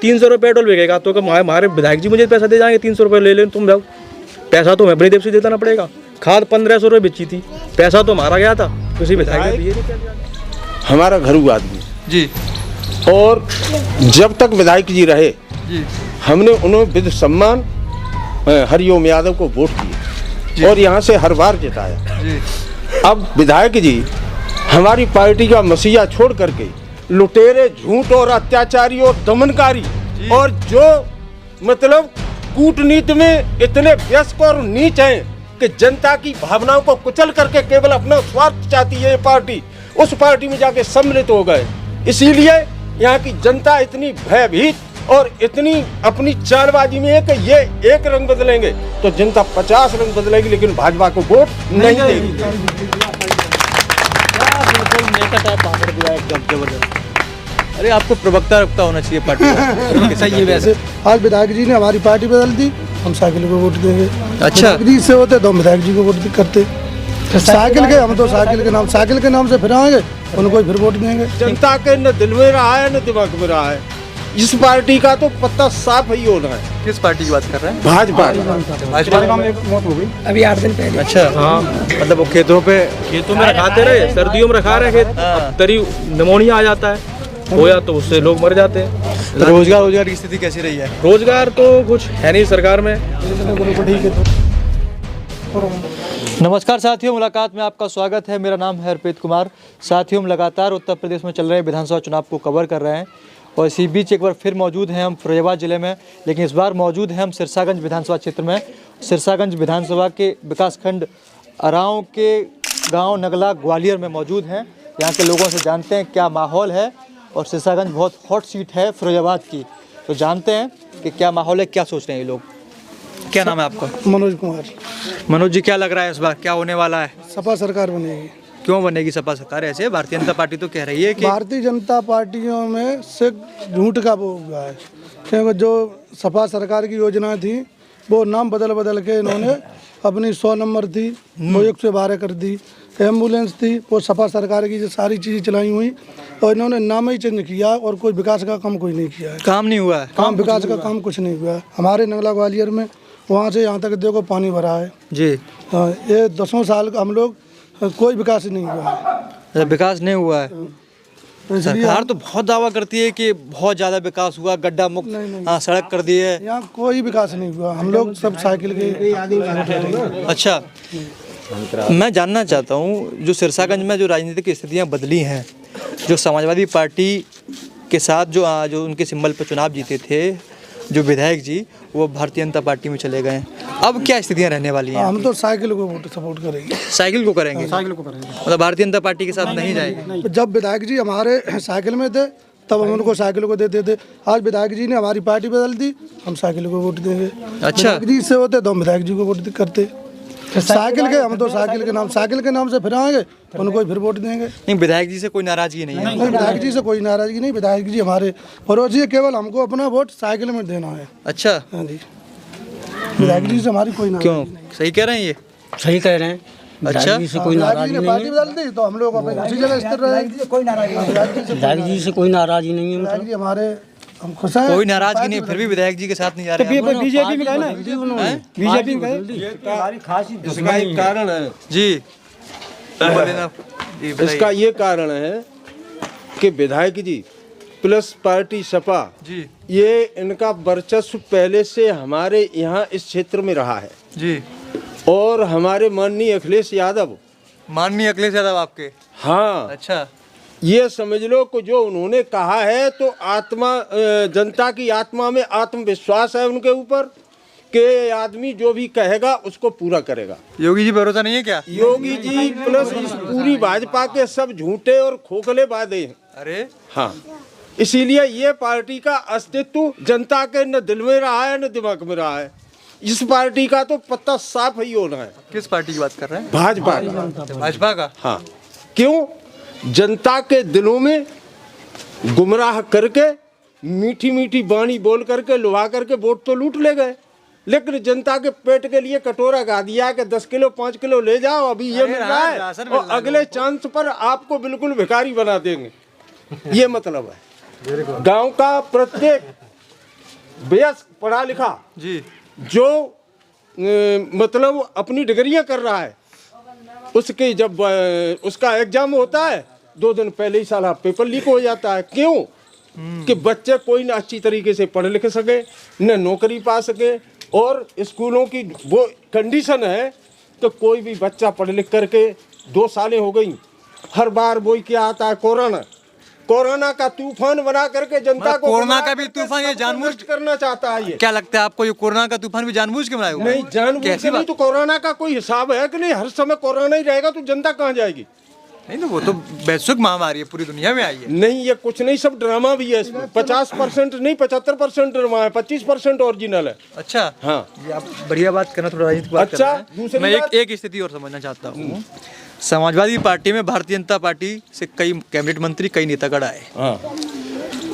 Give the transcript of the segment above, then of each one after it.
300 रुपये पेट्रोल बिकेगा तो हमारे विधायक जी मुझे पैसा दे जाएंगे, 300 रुपये ले लें तुम जाओ। पैसा तो मैं अपनी देव से देना पड़ेगा। खाद 1500 रुपये बेची थी, पैसा तो हमारा गया था, किसी विधायक ने दिए नहीं। हमारा घरू आदमी जी, और जब तक विधायक जी रहे जी, हमने उन्हें विध सम्मान हरिओम यादव को वोट दिए और यहाँ से हर बार जिताया। जी, अब विधायक जी हमारी पार्टी का मसीहा छोड़ करके लुटेरे, झूठ और अत्याचारी और दमनकारी और जो मतलब कूटनीति में इतने व्यस्त और नीच हैं कि जनता की भावनाओं को कुचल करके केवल अपना स्वार्थ चाहती है ये पार्टी, उस पार्टी में जाके सम्मिलित हो गए। इसीलिए यहाँ की जनता इतनी भयभीत और इतनी अपनी चालबाजी में है कि ये एक रंग बदलेंगे तो जनता 50 रंग बदलेगी, लेकिन भाजपा को वोट नहीं देगी। एकदम जबरदस्त। अरे आपको प्रवक्ता रखता होना चाहिए पार्टी का। सही है। वैसे आज विधायक जी ने हमारी पार्टी बदल दी, हम साइकिल को वोट देंगे। अच्छा, विधायक जी से होते तो हम विधायक जी को वोट करते। साइकिल के हम तो साइकिल के नाम से फिर आएंगे, उनको फिर वोट देंगे। जनता के न दिल में रहा है न दिमाग में रहा है। इस पार्टी का तो पत्ता साफ ही होना है। किस पार्टी की बात कर रहे हैं? भाजपा। भाजपा में मौत हो गई अभी 8 दिन पहले। अच्छा, हाँ, मतलब वो खेतों में रखाते रहे, सर्दियों में रखा रहे खेत, अब तरी निमोनिया आ जाता है, होया तो उससे लोग मर जाते हैं। तो रोजगार की स्थिति कैसी रही है? रोजगार तो कुछ है नहीं सरकार में। नमस्कार साथियों, मुलाकात में आपका स्वागत है। मेरा नाम है हरप्रीत कुमार। साथियों, हम लगातार उत्तर प्रदेश में चल रहे विधानसभा चुनाव को कवर कर रहे हैं और इसी बीच एक बार फिर मौजूद हैं हम फिरोजाबाद जिले में, लेकिन इस बार मौजूद हैं हम सिरसागंज विधानसभा क्षेत्र में। सिरसागंज विधानसभा के विकासखंड अराव के गांव नगला ग्वालियर में मौजूद हैं। यहाँ के लोगों से जानते हैं क्या माहौल है, और सिरसागंज बहुत हॉट सीट है फिरोजाबाद की, तो जानते हैं कि क्या माहौल है, क्या सोच रहे हैं ये लोग। क्या नाम है आपका? मनोज कुमार। मनोज जी, क्या लग रहा है इस बार क्या होने वाला है? सपा सरकार बनेगी। क्यों बनेगी सपा सरकार? ऐसे भारतीय जनता पार्टी तो कह रही है कि भारतीय जनता पार्टियों में से झूठ का वो हुआ है, क्योंकि जो सपा सरकार की योजना थी वो नाम बदल के इन्होंने अपनी 100 नंबर थी वो 112 कर दी। एम्बुलेंस थी वो सपा सरकार की जो सारी चीज़ें चलाई हुई, और इन्होंने नाम ही चेंज किया और कोई विकास का काम कोई नहीं किया है। काम नहीं हुआ है। काम विकास का काम कुछ नहीं हुआ है। हमारे नगला ग्वालियर में वहाँ से यहाँ तक देखो पानी भरा है जी। हाँ, ये 10 साल का हम लोग कोई विकास नहीं हुआ है। विकास नहीं हुआ है। तो इसलिए सरकार तो बहुत दावा करती है कि बहुत ज़्यादा विकास हुआ, गड्ढा मुक्त सड़क कर दी है। यहाँ कोई विकास नहीं हुआ। हम लोग सब साइकिल के। अच्छा, मैं जानना चाहता हूँ जो सिरसागंज में जो राजनीतिक स्थितियाँ बदली हैं, जो समाजवादी पार्टी के साथ जो उनके सिंबल पर चुनाव जीते थे जो विधायक जी, वो भारतीय जनता पार्टी में चले गए, अब क्या स्थितियाँ रहने वाली हैं? हम तो साइकिल को सपोर्ट करेंगे। साइकिल को करेंगे? साइकिल को करेंगे, मतलब भारतीय जनता पार्टी के साथ नहीं जाएंगे। जब विधायक जी हमारे साइकिल में थे तब हम उनको साइकिल को देते थे। आज विधायक जी ने हमारी पार्टी बदल दी, हम साइकिल को वोट देंगे। अच्छा, विधायक जी से होते तो हम विधायक जी को वोट करते। साइकिल के हम तो साइकिल के नाम से फिर आएंगे, उनको फिर वोट देंगे। नहीं, विधायक जी से कोई नाराजगी नहीं है? नहीं, विधायक जी से कोई नाराजगी नहीं। विधायक जी हमारे पड़ोसी है, केवल हमको अपना वोट साइकिल में देना है। अच्छा, हाँ जी, विधायक जी से हमारी कोई नाराजगी क्यों? सही कह रहे हैं ये? सही कह रहे हैं। अच्छा, जी से कोई नाराजगी नहीं पार्टी बदल दी तो हम लोग अपने उसी जगह स्थिर रहे। विधायक जी से कोई नाराजगी नहीं है। विधायक जी हमारे, हम खुश हैं। कोई नाराजगी नहीं, फिर भी विधायक जी के साथ नहीं जा रहे हैं। बीजेपी में गए ना, बीजेपी में गए। इसका एक कारण है जी, बोले ना। जी, बताइए। इसका ये कारण है कि विधायक जी प्लस पार्टी सपा जी, ये इनका वर्चस्व पहले से हमारे यहाँ इस क्षेत्र में रहा है जी। और हमारे माननीय अखिलेश यादव, माननीय अखिलेश यादव आपके? हाँ, अच्छा, ये समझ लो कि जो उन्होंने कहा है तो आत्मा, जनता की आत्मा में आत्मविश्वास है उनके ऊपर कि आदमी जो भी कहेगा उसको पूरा करेगा। योगी जी भरोसा नहीं है क्या? योगी जी प्लस इस पूरी भाजपा के सब झूठे और खोखले वादे हैं। अरे हाँ, इसीलिए ये पार्टी का अस्तित्व जनता के न दिल में रहा है न दिमाग में रहा है। इस पार्टी का तो पत्ता साफ ही होना है। किस पार्टी की बात कर रहे हैं? भाजपा का। भाजपा का? हाँ, क्यों? जनता के दिलों में गुमराह करके मीठी मीठी बाणी बोल करके लुभा करके वोट तो लूट ले गए, लेकिन जनता के पेट के लिए कटोरा गा दिया कि 10 किलो 5 किलो ले जाओ, अभी ये मिल रहा है और अगले चांस पर आपको बिल्कुल भिखारी बना देंगे। ये मतलब है। गांव का प्रत्येक बेस पढ़ा लिखा जी जो मतलब अपनी डिग्रियां कर रहा है, उसके जब उसका एग्जाम होता है 2 दिन पहले ही साला पेपर लीक हो जाता है। क्यों? कि बच्चे कोई ना अच्छी तरीके से पढ़ लिख सके, न नौकरी पा सके। और स्कूलों की वो कंडीशन है कि कोई भी बच्चा पढ़ लिख करके 2 सालें हो गई, हर बार वही क्या आता है, कोरोना का तूफान बना करके जनता को कोरोना गुमराह का भी करके तूफान ये सबको जानबूझ नष्ट करना चाहता है। ये क्या लगता है आपको, ये कोरोना का तूफान भी जानबूझ के बनाया हुआ है? नहीं, जानबूझ कैसी के नहीं बात? तो कोरोना का कोई हिसाब है कि नहीं? हर समय कोरोना ही रहेगा तो जनता कहाँ जाएगी? नहीं तो वो तो वैश्विक महामारी है, पूरी दुनिया में आई है। नहीं, ये कुछ नहीं, सब ड्रामा भी है इसमें। 50% नहीं 75% ड्रामा है, 25% ओरिजिनल है। अच्छा हाँ। ये आप बढ़िया बात करना, थोड़ा राजनीतिक बात अच्छा, कर रहे हैं। दूसरी मैं बात- एक स्थिति और समझना चाहता हूँ। समाजवादी पार्टी में भारतीय जनता पार्टी से कई कैबिनेट मंत्री, कई नेतागण आए। हाँ।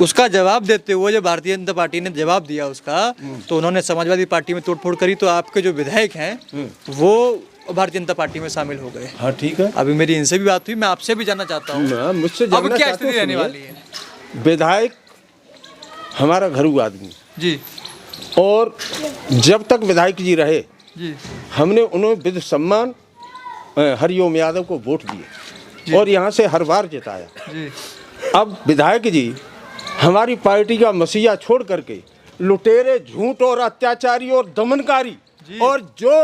उसका जवाब देते हुए जब भारतीय जनता पार्टी ने जवाब दिया उसका, तो उन्होंने समाजवादी पार्टी में तोड़फोड़ करी, तो आपके जो विधायक हैं वो भारतीय जनता पार्टी में शामिल हो गए। हाँ ठीक है। अभी मेरी इनसे भी बात हुई, मैं आपसे भी जानना चाहता हूँ मैं मुझसे अब जानना क्या चाहता स्थिति हूँ, रहने सुनिए। वाली है। विधायक हमारा घरू आदमी, जी और जब तक विधायक जी रहे जी हमने उन्हें विद सम्मान हरिओम यादव को वोट दिए और यहाँ से हर बार जिताया। जी अब विधायक जी हमारी पार्टी का मसीहा छोड़ करके लुटेरे, झूठ और अत्याचारी और दमनकारी और जो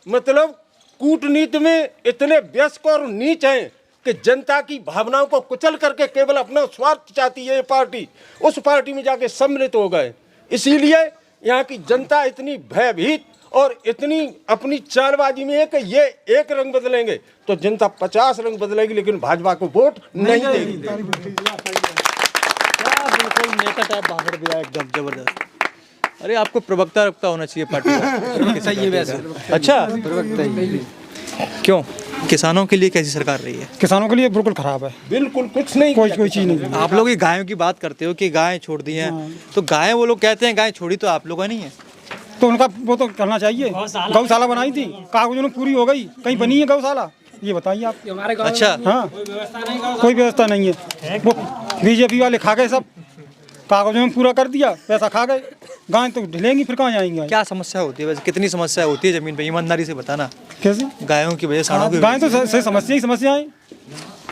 मतलब कूटनीति में इतने व्यस्त और नीच हैं कि जनता की भावनाओं को कुचल करके केवल अपना स्वार्थ चाहती है ये पार्टी, उस पार्टी में जाके सम्मिलित हो गए। इसीलिए यहाँ की जनता इतनी भयभीत और इतनी अपनी चालबाजी में है कि ये एक रंग बदलेंगे तो जनता 50 रंग बदलेगी, लेकिन भाजपा को वोट नहीं देगी। बिल्कुल नेता टाइप भाषण दिया, एकदम जबरदस्त। अरे आपको प्रवक्ता रखता होना चाहिए पार्टी का। सही है वैसे। अच्छा, क्यों? किसानों के लिए कैसी सरकार रही है? किसानों के लिए बिल्कुल खराब है, बिल्कुल कुछ नहीं, कोई चीज़ नहीं। आप लोग ये गायों की बात करते हो कि गायें छोड़ दी हैं, तो गायें वो लोग कहते हैं गायें छोड़ी तो आप लोगों ने नहीं है। तो उनका वो तो करना चाहिए। गौशाला बनाई थी, कागजों में पूरी हो गई, कहीं बनी है गौशाला? ये बताइए आप। अच्छा, हाँ, कोई व्यवस्था नहीं है। वो बीजेपी वाले खा गए सब, कागजों में पूरा कर दिया, पैसा खा गए। गाय तो ढलेंगी, फिर कहाँ जाएंगे? क्या समस्या होती है वैसे, कितनी समस्या होती है जमीन पे, ईमानदारी से बताना। कैसे? गायों की वजह, साढ़ों की गाय तो सही समस्या ही समस्या है।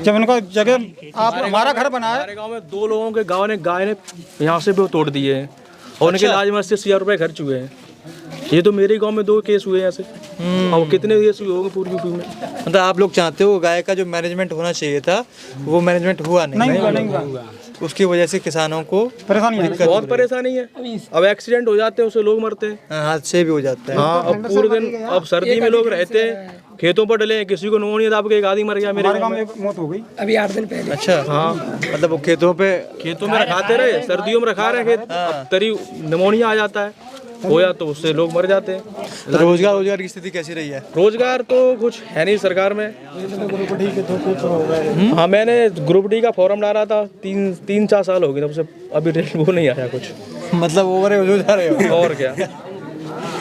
जब उनका जगह आप हमारा घर बनाया, हमारे गांव में 2 लोगों के गाय ने यहाँ से भी तोड़ दिए हैं और उनके इलाज में 80,000 रुपए खर्च हुए हैं। ये तो मेरे गांव में 2 केस हुए हैं ऐसे, और कितने केस हुए होंगे पूरी यूपी में। मतलब आप लोग चाहते हो गाय का जो मैनेजमेंट होना चाहिए था वो मैनेजमेंट हुआ नहीं हुआ। उसकी वजह से किसानों को परेशानी है। बहुत परेशानी है। अब एक्सीडेंट हो जाते हैं, उससे लोग मरते हैं। हादसे भी हो जाते हैं। हाँ, अब पूरे दिन, अब सर्दी में लोग रहते हैं, खेतों पर डले हैं, किसी को नोनी दाब के एक आदमी मर गया मेरे हमारे गांव गाँव में। में एक मौत हो गई। अच्छा, हाँ, मतलब वो खेतों खेतों में रखाते रहे, सर्दियों में रखा रहे खेत, अब तरी निमोनिया आ जाता है, होया तो उससे लोग मर जाते हैं। तो रोजगार की स्थिति कैसी रही है? रोजगार तो कुछ है नहीं सरकार में। हाँ, मैंने ग्रुप डी का फॉर्म डाला था, 3-4 साल हो गए, तब से अभी वो नहीं आया कुछ। मतलब ओवर हो जा रहे हो? और क्या,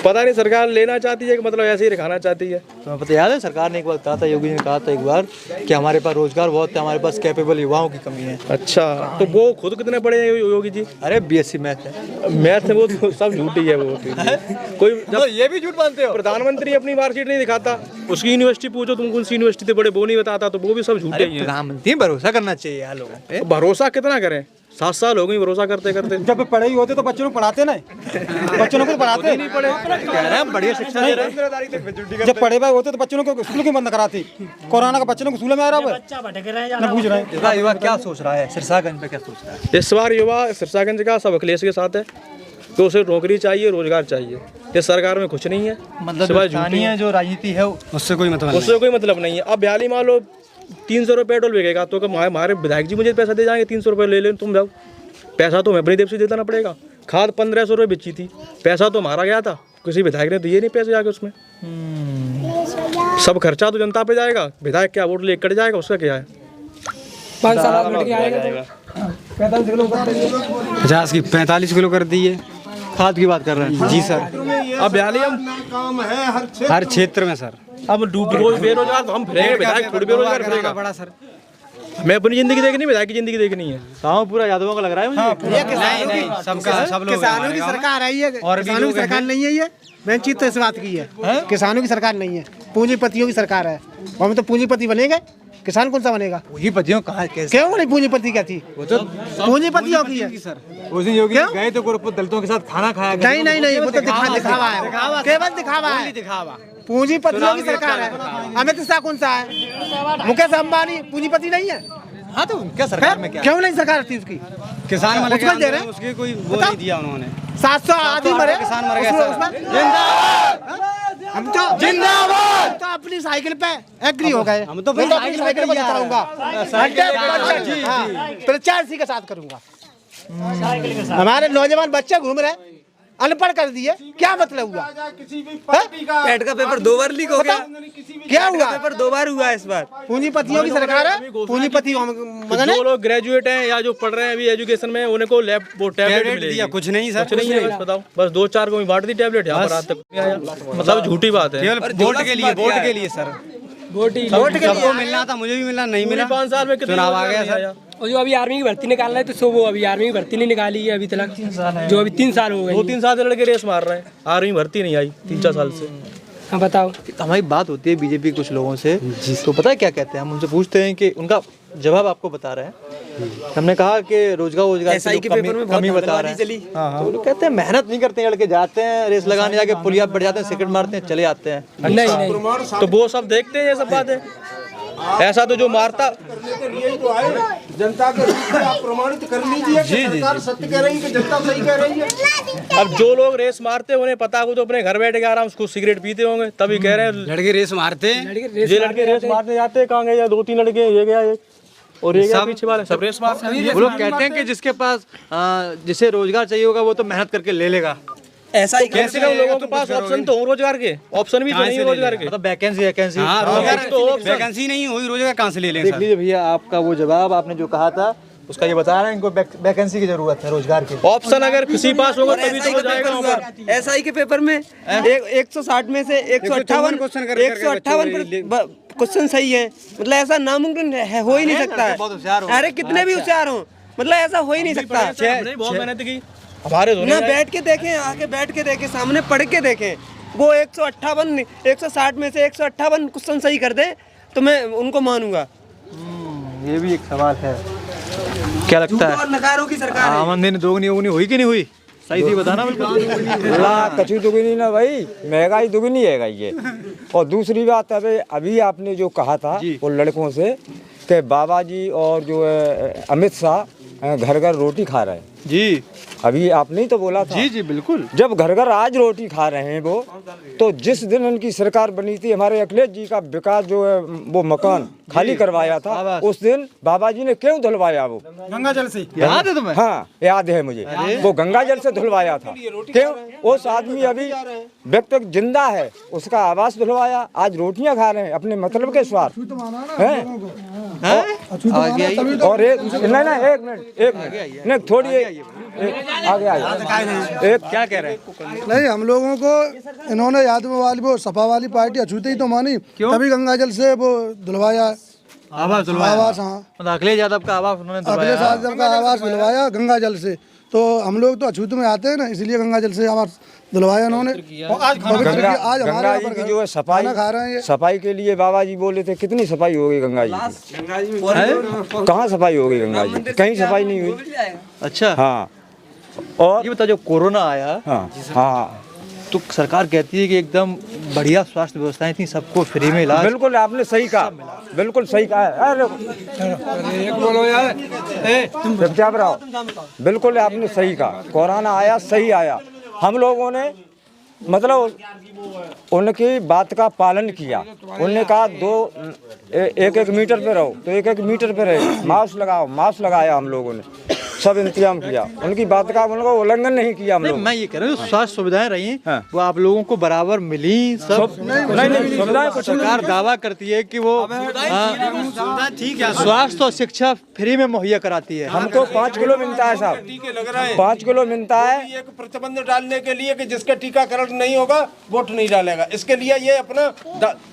पता नहीं सरकार लेना चाहती है कि मतलब ऐसे ही रखाना चाहती है। तो पता याद है सरकार ने एक बार कहा था, योगी जी ने कहा था एक बार कि हमारे पास रोजगार बहुत है, हमारे पास कैपेबल युवाओं की कमी है। अच्छा, तो वो खुद कितने पढ़े हैं योगी जी? अरे BSc मैथ है। मैथ में वो तो सब झूठी है वो। कोई तो ये भी झूठ मानते हो? प्रधानमंत्री अपनी मार्कशीट नहीं दिखाता, उसकी यूनिवर्सिटी पूछो तुम कौन सी यूनिवर्सिटी से बड़े, वो नहीं बताता, तो वो भी सब झूठे ही हैं। प्रधानमंत्री भरोसा करना चाहिए यार लोगों पे। भरोसा कितना करें, 7 साल हो गए भरोसा करते करते। जब पढ़े ही होते तो बच्चों को पढ़ाते ना, बच्चों को पढ़ाते नहीं पढ़े। कह रहे हैं बढ़िया शिक्षा दे रहे हैं। जब पढ़े हुए होते तो बच्चों को स्कूल क्यों बंद कराते? कोरोना का बच्चों को स्कूल में आ रहा है ना, पूछ रहे हैं। इस बार युवा क्या सोच रहा है, सिरसागंज पे क्या सोच रहा है? इस बार युवा सिरसागंज का सब अखिलेश के साथ है, तो उसे नौकरी चाहिए, रोजगार चाहिए। इस सरकार में कुछ नहीं है, मतलब सिवाय स्थानीय जो राजनीति है उससे कोई मतलब उससे कोई मतलब नहीं है। अब बयाली मान लो 300 रुपये पेट्रोल बिकेगा, तो हमारे विधायक जी मुझे पैसा दे जाएंगे, 300 रुपये ले लें तुम जाओ, पैसा तो हमें अपनी देव से देना पड़ेगा। खाद 1500 रुपये बेची थी, पैसा तो हमारा गया था, किसी विधायक ने दिए नहीं पैसे जाके उसमें। सब खर्चा तो जनता पे जाएगा, विधायक क्या वोट ले कट जाएगा, उसका क्या है? 5 साल लट के आएगा। 50 की 45 किलो कर दी है। खाद की बात कर रहे हैं? जी सर, अब बयाली काम है हर क्षेत्र में सर। अब बेरोजगार तो हम फिरेंगे, विधायक थोड़ी बेरोजगार फिरेगा। बड़ा सर, हमें अपनी जिंदगी देखनी है, विधायक की जिंदगी देखनी है। गाँव पूरा यादवों का लग रहा है मुझे। किसानों की सरकार आई है और किसानों की सरकार नहीं है। ये मेन चीज तो इस बात की है, किसानों की सरकार नहीं है, पूंजीपतियों की सरकार है। और हम तो पूंजीपति बनेंगे, किसान कौन सा बनेगा? पूंजीपतियों कहाँ क्यों बने? पूंजीपति क्या थी? वो तो पूंजीपतियों की है। उस दिन योगी गए तो गोरखपुर दलितों के साथ खाना खाया। नहीं, वो तो दिखावा है, केवल दिखावा है। पूंजीपतियों की सरकार है। अमित शाह कौन सा है? मुकेश अंबानी पूंजीपति नहीं है? हाँ तो क्या सरकार में क्या? क्यों नहीं सरकार थी उसकी? किसान मर उसमें दे रहे हैं? उसकी कोई वो नहीं दिया उन्होंने। 700 आदमी मरे, किसान मर गया। हम तो जिंदाबाद तो अपनी साइकिल पे एग्री हो गए। हम तो अपनी साइकिल पे चलाऊंगा, प्रत्याशी के साथ करूंगा। हमारे नौजवान बच्चे घूम रहे, अनपढ़ कर दिए, क्या मतलब हुआ? पेट का पेपर 2 बार लीक हो गया। क्या हुआ? पेपर 2 बार हुआ इस बार। पूंजीपतियों की सरकार है, पूंजीपति जो लोग ग्रेजुएट हैं या जो पढ़ रहे हैं अभी एजुकेशन में, उन्हें को टैबलेट दिया, कुछ नहीं सर, कुछ नहीं है। बस बताओ, बस 2-4 को बांट दी टैबलेट, यहाँ पर आज तक नहीं आया। मतलब झूठी बात है। वोट के लिए सर, वोट के लिए मिलना था, मुझे भी मिलना, नहीं मिला। 5 साल में कितने चुनाव आ गया सर। और जो अभी आर्मी की भर्ती निकाल रहे हैं, तो सो वो अभी आर्मी की भर्ती नहीं निकाली है अभी तक, जो अभी 3 साल हो गए। 2-3 साल से लड़के रेस मार रहे हैं, आर्मी भर्ती नहीं आई 3-4 साल से। हाँ बताओ। हमारी बात होती है बीजेपी के कुछ लोगों से, तो पता है क्या कहते हैं? हम उनसे पूछते हैं कि उनका जवाब आपको बता रहे हैं। हमने कहा कि रोजगार SI के पेपर में कमी बता रहे हैं। तो लोग कहते हैं मेहनत नहीं करते हैं लड़के, जाते हैं रेस लगाने, जाके पुलिया बढ़ जाते हैं, सिगरेट मारते हैं, चले आते हैं। नहीं तो वो सब देखते हैं ये सब बातें। ऐसा तो जो मारता जनता के प्रमाणित कर लीजिए कि सरकार सत्य कह रही है कि जनता सही कह रही है। अब जो लोग रेस मारते हैं उन्हें पता हो, तो अपने घर बैठ के आराम से सिगरेट पीते होंगे, तभी कह रहे हैं लड़के रेस मारते हैं। ये लड़के रेस मारने जाते हैं। कहाँ गए? या 2-3 लड़के, ये गया एक और ये गया पीछे वाले, सब रेस मारते हैं। वो लोग कहते हैं कि जिसके पास जिसे रोजगार चाहिए होगा वो तो मेहनत करके ले लेगा। ऐसा ही कैसे लोगों के पास ऑप्शन तो हो, रोजगार के ऑप्शन भी तो नहीं है रोजगार के। मतलब वैकेंसी हाँ, रोजगार तो वैकेंसी नहीं हुई, रोजगार कहाँ से ले लें देख सर? लीजिए भैया, आपका वो जवाब आपने जो कहा था उसका ये बता रहे हैं, इनको वैकेंसी की जरूरत है, रोजगार की। ऑप्शन अगर किसी पास होगा तभी तो हो जाएगा वहाँ पर। SI के पेपर में 160 में से 158 क्वेश्चन सही है। मतलब ऐसा नामुमकिन है, हो ही नहीं सकता है। अरे कितने भी होशियार हो, मतलब ऐसा हो ही नहीं सकता। हमने बहुत मेहनत की, हमारे ना बैठ के देखें, आके बैठ के देखें, सामने पढ़ के देखें। वो 160 में से 158 क्वेश्चन सही कर दे तो मैं उनको मानूंगा। ये भी एक सवाल है। क्या लगता है? नकारों की सरकार है। आमदनी दोगुनी हुई कि नहीं हुई? सही थी बताना बिल्कुल। कछु दुगनी ना भाई, महंगाई दुगनी है ये। और दूसरी बात, अभी आपने जो कहा था वो लड़कों से कि बाबा जी और जो है अमित शाह घर घर रोटी खा रहे हैं जी। अभी आपने ही तो बोला था। जी बिल्कुल। जब घर घर आज रोटी खा रहे हैं वो, तो जिस दिन उनकी सरकार बनी थी, हमारे अखिलेश जी का विकास जो है वो मकान खाली करवाया था, उस दिन बाबा जी ने क्यों धुलवाया? वो गंगा जल से याद है तुम्हें? हाँ याद है मुझे, वो गंगा जल से धुलवाया था। क्यों? उस आदमी अभी व्यक्ति जिंदा है, उसका आवास धुलवाया, आज रोटियां खा रहे हैं अपने मतलब के स्वार्थ हैं। और एक मिनट नहीं, थोड़ी आगे एक क्या कह रहे हैं? नहीं, हम लोगों को इन्होंने यादव वाली वो सपा वाली पार्टी अछूते ही तो मानी, तभी गंगा जल से वो धुलवाया आवास। हाँ, मतलब अखिलेश यादव का आवास उन्होंने अखिलेश यादव का आवास धुलवाया गंगा जल से। तो हम लोग तो अछूत में आते हैं ना, इसलिए गंगा जल से आवास धुलवाया उन्होंने। आज गंगा जी की जो है सफाई खा रहे हैं, सफाई के लिए बाबा जी बोले थे, कितनी सफाई होगी गंगा जी की? कहाँ सफाई होगी गंगा जी की? कहीं सफाई नहीं हुई। अच्छा हाँ, और ये बता, जो कोरोना आया हाँ तो सरकार कहती है कि एकदम बढ़िया स्वास्थ्य व्यवस्थाएं थी, सबको फ्री में इलाज। बिल्कुल आपने सही कहा, बिल्कुल सही कहा। अरे बोलो यार, चुपचाप रहो। बिल्कुल आपने सही कहा, कोरोना आया, सही आया। हम लोगों ने मतलब उनकी बात का पालन किया। उन्होंने कहा 1-1 मीटर पे रहो, तो 1-1 मीटर पे रहे। मास्क लगाओ, मास्क लगाया हम लोगों ने। सब इंतजाम किया, उनकी बात का उनका उल्लंघन नहीं किया हम नहीं, लोग। मैं ये कह रहा हूँ स्वास्थ्य सुविधाएं रही हाँ। वो आप लोगों को बराबर मिली सब? नहीं सुविधाएं कुछ सरकार दावा करती है कि वो स्वास्थ्य और शिक्षा फ्री में मुहैया कराती है। हमको 5 किलो मिलता है साहब, टीके लग रहे हैं, 5 किलो मिलता है। एक प्रतिबंध डालने के लिए कि जिसका टीकाकरण नहीं होगा वोट नहीं डालेगा, इसके लिए ये अपना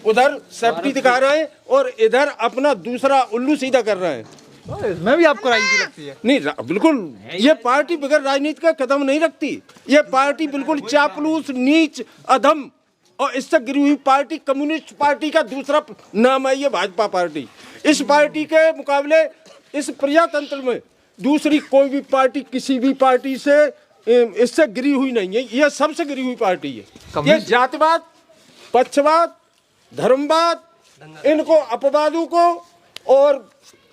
उधर सेफ्टी दिखा रहे हैं और इधर अपना दूसरा उल्लू सीधा कर रहे हैं। इसमें भी आपको राजनीति लगती है? नहीं बिल्कुल, ये पार्टी बगैर राजनीति का कदम नहीं रखती। ये पार्टी बिल्कुल चापलूस, नीच, अधम और इससे गिरी हुई पार्टी कम्युनिस्ट पार्टी का दूसरा नाम है ये भाजपा पार्टी। इस पार्टी के मुकाबले इस प्रजातंत्र में दूसरी कोई भी पार्टी किसी भी पार्टी से इससे गिरी हुई नहीं है। ये सबसे गिरी हुई पार्टी है। ये जातिवाद, पक्षवाद, धर्मवाद, इनको अपवादों को और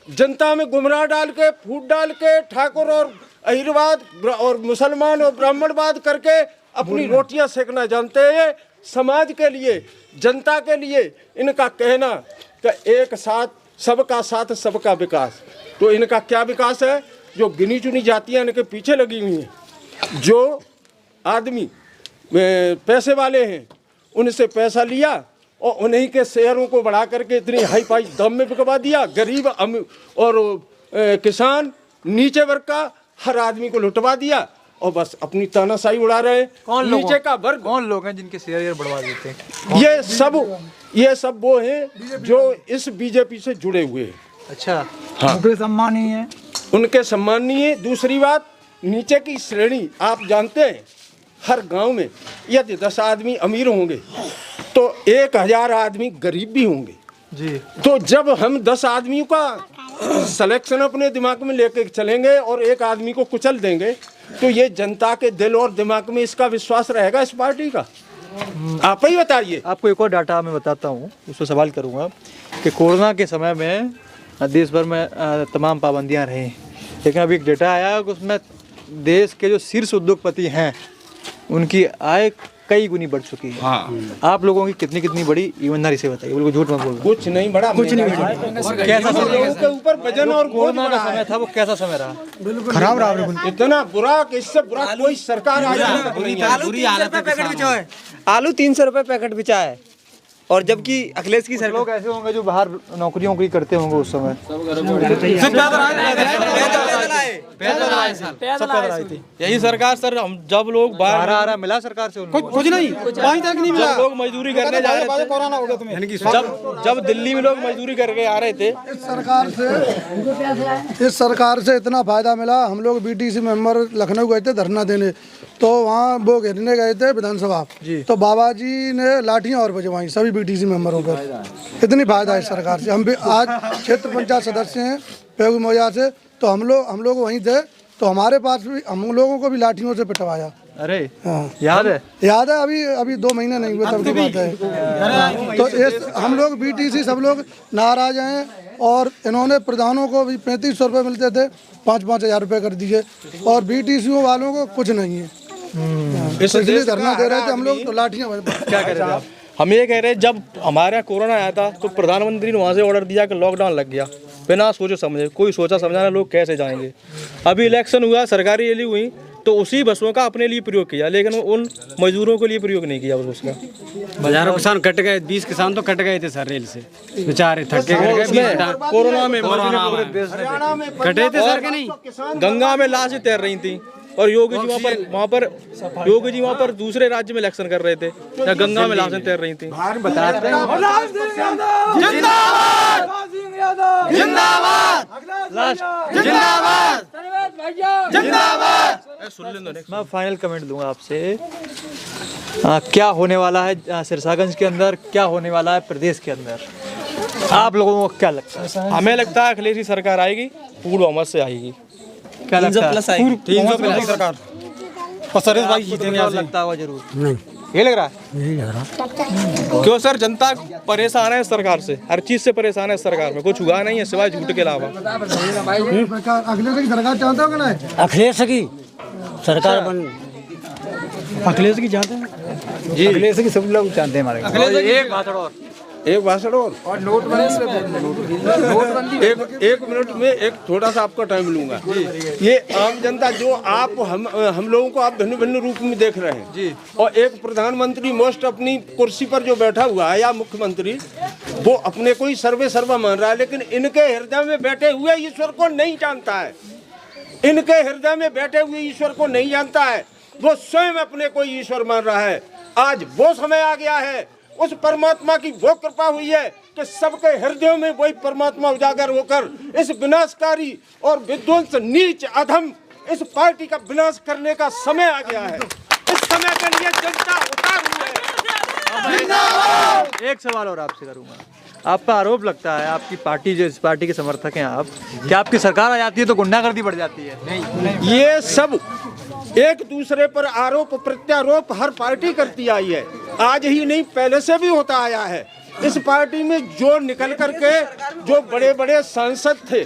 जनता में गुमराह डाल के, फूट डाल के, ठाकुर और अहिरवाद और मुसलमान और ब्राह्मणवाद करके अपनी रोटियां सेकना जानते हैं। समाज के लिए, जनता के लिए इनका कहना कि एक साथ, सबका साथ, सबका विकास, तो इनका क्या विकास है? जो गिनी चुनी जातियां इनके पीछे लगी हुई हैं, जो आदमी पैसे वाले हैं उनसे पैसा लिया और उन्हीं के शेयरों को बढ़ा करके इतनी हाई फाई दाम में बिकवा दिया। गरीब और किसान, नीचे वर्ग का हर आदमी को लुटवा दिया और बस अपनी तानाशाही उड़ा रहे हैं। नीचे का वर्ग, कौन लोग हैं जिनके शेयर बढ़वा देते हैं? ये सब वो हैं जो इस बीजेपी से जुड़े हुए हैं। अच्छा, हाँ, उनके सम्मानीय है, उनके सम्मानीय। दूसरी बात, नीचे की श्रेणी आप जानते हैं, हर गांव में यदि 10 आदमी अमीर होंगे तो 1000 आदमी गरीब भी होंगे जी। तो जब हम 10 आदमियों का सिलेक्शन अपने दिमाग में लेके चलेंगे और एक आदमी को कुचल देंगे तो ये जनता के दिल और दिमाग में इसका विश्वास रहेगा इस पार्टी का? आप ही बताइए। आपको एक और डाटा मैं बताता हूँ, उस पर सवाल करूँगा कि कोरोना के समय में देश भर में तमाम पाबंदियाँ रहीं, लेकिन अभी एक डेटा आया कि उसमें देश के जो शीर्ष उद्योगपति हैं उनकी आय कई गुनी बढ़ चुकी है। हाँ। आप लोगों की कितनी बड़ी ईमानदारी से बताइए, बिल्कुल झूठ मत बोलना। कुछ नहीं बढ़ा, कुछ नहीं बढ़ा। कैसा समय के ऊपर वजन और कोरोना का समय था, वो कैसा समय रहा? खराब रहा, इतना बुरा कि इससे बुरा कोई सरकार आज तक नहीं आई। आलू 300 रुपए पैकेट बिचा है, आलू 300 रुपए पैकेट बिचा है। और जबकि अखिलेश की लोग ऐसे होंगे जो बाहर नौकरी वोकरी करते होंगे उस समय। यही सरकार सर, हम जब लोग बाहर आ रहा मिला सरकार से उनको? कुछ नहीं, 5 तक नहीं मिला। जब लोग मजदूरी करने जा रहे थे, कोरोना हो गया तुम्हें। जब दिल्ली में लोग मजदूरी करके आ रहे थे, इस सरकार से इतना फायदा मिला। हम लोग बीटीसी मेंबर लखनऊ गए थे धरना देने, तो वहाँ वो घेरने गए थे विधानसभा, तो बाबा जी ने लाठियाँ और बजवाई सभी बीटीसी मेंबरों पर। इतनी फायदा है सरकार से। हम भी आज क्षेत्र पंचायत सदस्य हैं पेगू मोजा से, तो हम लोग वहीं थे, तो हमारे पास भी हम लोगों को भी लाठियों से पिटवाया। अरे हाँ, याद है? याद है। अभी 2 महीने नहीं हुए तब की बात है। तो हम लोग बीटीसी सब लोग नाराज हैं और इन्होंने प्रधानों को भी 3500 रुपये मिलते थे, 5-5 हज़ार रुपये कर दिए और बीटीसीओ वालों को कुछ नहीं है। तो इसलिए धरना दे रहे थे हम लोग, तो लाठियाँ क्या कह रहे थे आप? हम ये कह रहे हैं जब हमारे यहाँ कोरोना आया था तो प्रधानमंत्री ने वहाँ से ऑर्डर दिया कि लॉकडाउन लग गया, बिना सोचे समझे, कोई सोचा समझाना लोग कैसे जाएंगे। अभी इलेक्शन हुआ, सरकारी रैली हुई, तो उसी बसों का अपने लिए प्रयोग किया, लेकिन उन मजदूरों के लिए प्रयोग नहीं किया उसका। हजारों किसान कट गए, 20 किसान तो कट गए थे सर रेल से, बेचारे थक गए। कोरोना में कटे थे सर के नहीं, गंगा में लाशें तैर रही थी और योगी जी वहाँ पर दूसरे राज्य में इलेक्शन कर रहे थे, या गंगा में लाशें तैर रही थी। बताते हैं मैं फाइनल कमेंट दूंगा आपसे। क्या होने वाला है सिरसागंज के अंदर, क्या होने वाला है प्रदेश के अंदर, आप लोगों को क्या लगता है? हमें लगता है अखिलेश की सरकार आएगी, पूर्ण बहुमत से आएगी। क्या लगता है? 300+ सरकार और सुरेश भाई जीतेंगे। लगता होगा जरूर। नहीं, ये लग रहा है? यही लग रहा। क्यों सर, जनता परेशान है सरकार से, हर चीज से परेशान है सरकार में, कुछ हुआ नहीं है सिवाय झूठ के अलावा। अखिलेश की सरकार चाहते हो कि नहीं? अखिलेश की सरकार बन, अखिलेश की चाहते हैं जी, अखिलेश की सब लोग चाहते हैं हमारे। एक बात और, एक भाषण और नोटबंदी एक मिनट में एक थोड़ा सा आपका टाइम लूंगा। ये आम जनता जो आप हम लोगों को आप भिन्न भिन्न रूप में देख रहे हैं जी, और एक प्रधानमंत्री मोस्ट अपनी कुर्सी पर जो बैठा हुआ है या मुख्यमंत्री, वो अपने को ही सर्वा मान रहा है, लेकिन इनके हृदय में बैठे हुए ईश्वर को नहीं जानता है। इनके हृदय में बैठे हुए ईश्वर को नहीं जानता है, वो स्वयं अपने को ईश्वर मान रहा है। आज वो समय आ गया है, उस परमात्मा की वो कृपा हुई है कि सबके हृदयों में वही परमात्मा उजागर होकर इस विनाशकारी और विध्वंस नीच अधम इस पार्टी का विनाश करने का समय आ गया है। इस समय के लिए जनता उतार हुई है। एक सवाल और आपसे करूंगा। आप पर आरोप लगता है, आपकी पार्टी जो इस पार्टी के समर्थक हैं आप, कि आपकी सरकार आ जाती है तो गुंडागर्दी बढ़ जाती है। नहीं, ये सब एक दूसरे पर आरोप प्रत्यारोप हर पार्टी करती आई है, आज ही नहीं पहले से भी होता आया है। इस पार्टी में जो निकल करके जो बड़े बड़े सांसद थे,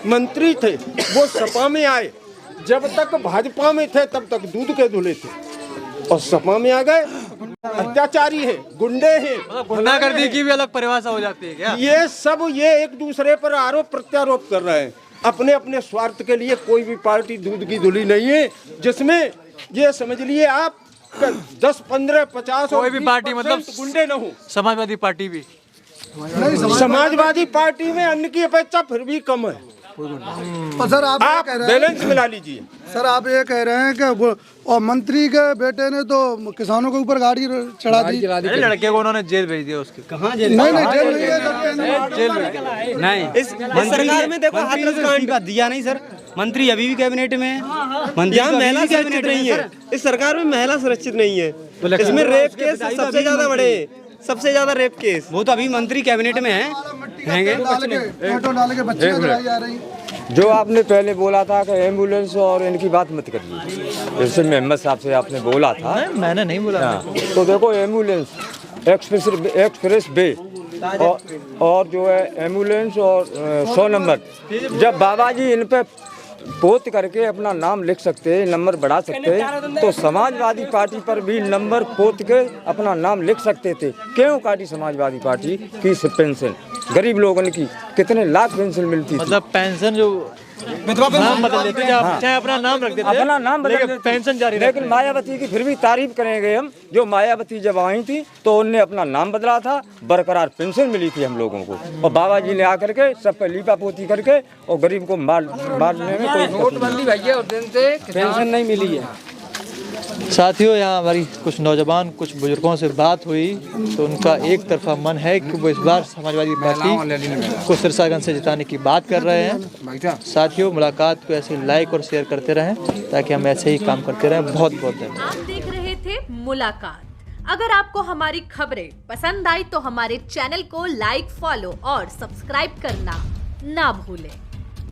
मंत्री थे, वो सपा में आए। जब तक भाजपा में थे तब तक दूध के धुले थे, और सपा में आ गए अत्याचारी है, गुंडे हैं। गुंडागर्दी की भी अलग परिभाषा हो जाती है क्या? ये सब ये एक दूसरे पर आरोप प्रत्यारोप कर रहे हैं अपने अपने स्वार्थ के लिए। कोई भी पार्टी दूध की धुली नहीं है जिसमें ये समझ लिए आप 10, 15, 50 कोई भी पार्टी मतलब गुंडे न हो। समाजवादी पार्टी भी, समाजवादी पार्टी में अन्य की अपेक्षा फिर भी कम है। सर आप बैलेंस मिला लीजिए। सर आप ये कह रहे हैं कि और मंत्री के बेटे ने तो किसानों के ऊपर गाड़ी चढ़ा दी। लड़के को उन्होंने जेल भेज दिया। उसके कहाँ जेल? नहीं जेल नहीं है, जेल नहीं। इस सरकार में देखो हाथ दिया नहीं सर, मंत्री अभी भी कैबिनेट में है। यहाँ महिला सुरक्षित नहीं है, इस सरकार में महिला सुरक्षित नहीं है। इसमें रेप केस सबसे ज्यादा बड़े, सबसे ज्यादा रेप केस। वो तो अभी मंत्री कैबिनेट में है, रहेंगे। डाल के बच्चे गिराई जा रही। जो आपने पहले बोला था कि एम्बुलेंस और इनकी बात मत करिए, जैसे मोहम्मद साहब से आपने बोला था। मैंने नहीं बोला। तो देखो एम्बुलेंस एक्सप्रेस वे और जो है एम्बुलेंस और 100 नंबर, जब बाबा जी इन पे पोत करके अपना नाम लिख सकते हैं, नंबर बढ़ा सकते हैं, तो समाजवादी पार्टी पर भी नंबर पोत के अपना नाम लिख सकते थे। क्यों काटी समाजवादी पार्टी की पेंशन? गरीब लोगों की कितने लाख पेंशन मिलती थी। मतलब पेंशन जो नाम बदल देते, चाहे अपना नाम रख देते, अपना नाम बदल देते, पेंशन जारी। लेकिन मायावती की फिर भी तारीफ करेंगे हम। जो मायावती जब आई थी तो उनने अपना नाम बदला था, बरकरार पेंशन मिली थी हम लोगों को, और बाबा जी ने आकर के सब पे लीपा पोती करके और गरीब को मारने में कोई नोटबंदी भैया उस दिन से पेंशन नहीं मिली है। साथियों, यहाँ हमारी कुछ नौजवान, कुछ बुजुर्गों से बात हुई तो उनका एक तरफा मन है कि वो इस बार समाजवादी पार्टी को सिरसागंज से जिताने की बात कर रहे हैं। साथियों, मुलाकात को ऐसे लाइक और शेयर करते रहें ताकि हम ऐसे ही काम करते रहें। बहुत बहुत धन्यवाद। आप देख रहे थे मुलाकात। अगर आपको हमारी खबरें पसंद आई तो हमारे चैनल को लाइक, फॉलो और सब्सक्राइब करना ना भूलें।